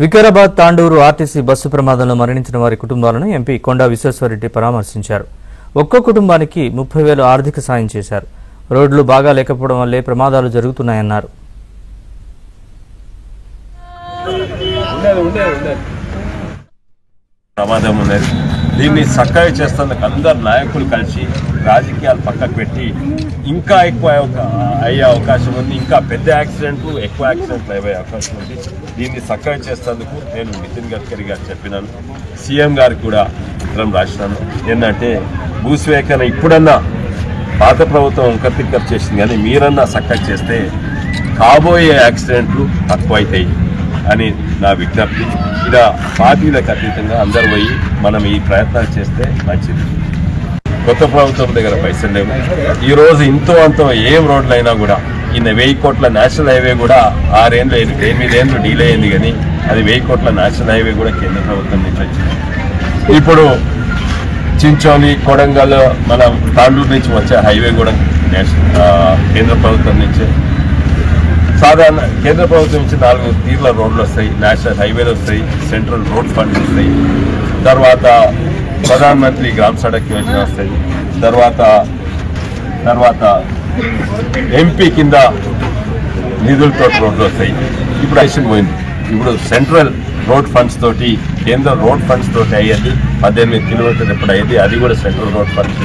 Vikarabad Tandur RTC bus ప్రమాదంలో మరణించిన వారి కుటుంబాలను ఎంపీ కొండా విశ్వేశ్వరరెడ్డి పరామర్శించారు. ఒక్కో కుటుంబానికి 30,000 ఆర్థిక సాయం చేశారు. రోడ్లు బాగా లేకపోవడం వల్లే ప్రమాదాలు జరుగుతున్నాయన్నారు. ప్రమాదం ఉన్నది. దీన్ని చక్కగా చేస్తున్నందుకు అందరు నాయకులు కలిసి రాజకీయాలు పక్కకు పెట్టి ఇంకా ఎక్కువ అయ్యే అవకాశం ఉంది. ఇంకా పెద్ద యాక్సిడెంట్లు ఎక్కువ యాక్సిడెంట్లు అయ్యే అవకాశం ఉంది. దీన్ని చక్కగా చేసేందుకు నేను నితిన్ గడ్కరీ గారు చెప్పినాను. సీఎం గారికి కూడా ఉత్తరం రాసినాను. ఏంటంటే భూస్వేకరణ ఇప్పుడన్నా పాత ప్రభుత్వం ఒకరికర్ చేసింది, కానీ మీరన్నా చక్కగా చేస్తే కాబోయే యాక్సిడెంట్లు తక్కువైతాయి అని నా విజ్ఞప్తి. ఇలా పార్టీలకు అతీతంగా అందరు పోయి మనం ఈ ప్రయత్నాలు చేస్తే మంచిది. కొత్త ప్రభుత్వం దగ్గర పైసలు లేవు. ఈరోజు ఇంతో అంతో ఏం రోడ్లు అయినా కూడా 1000 కోట్ల నేషనల్ హైవే కూడా 6 ఏళ్ళు 8 ఏళ్ళు డీలే అయింది, కానీ అది 1000 కోట్ల నేషనల్ హైవే కూడా కేంద్ర ప్రభుత్వం నుంచి వచ్చింది. ఇప్పుడు చించోలి కొడంగల్ మన తాండూరు నుంచి వచ్చే హైవే కూడా కేంద్ర ప్రభుత్వం నుంచి. సాధారణ కేంద్ర ప్రభుత్వం నుంచి 4 తీర్ల రోడ్లు వస్తాయి, నేషనల్ హైవేలు వస్తాయి, సెంట్రల్ రోడ్ ఫండ్స్ వస్తాయి, తర్వాత ప్రధానమంత్రి గ్రామ సడక్ యోజన వస్తాయి, తర్వాత ఎంపీ కింద నిధులతో రోడ్లు వస్తాయి. ఇప్పుడు యాక్షన్ పోయింది. ఇప్పుడు సెంట్రల్ రోడ్ ఫండ్స్ తోటి కేంద్ర రోడ్ ఫండ్స్ తోటి అయ్యేది 18 కిలోమీటర్లు ఎప్పుడు అయ్యేది, అది కూడా సెంట్రల్ రోడ్ ఫండ్స్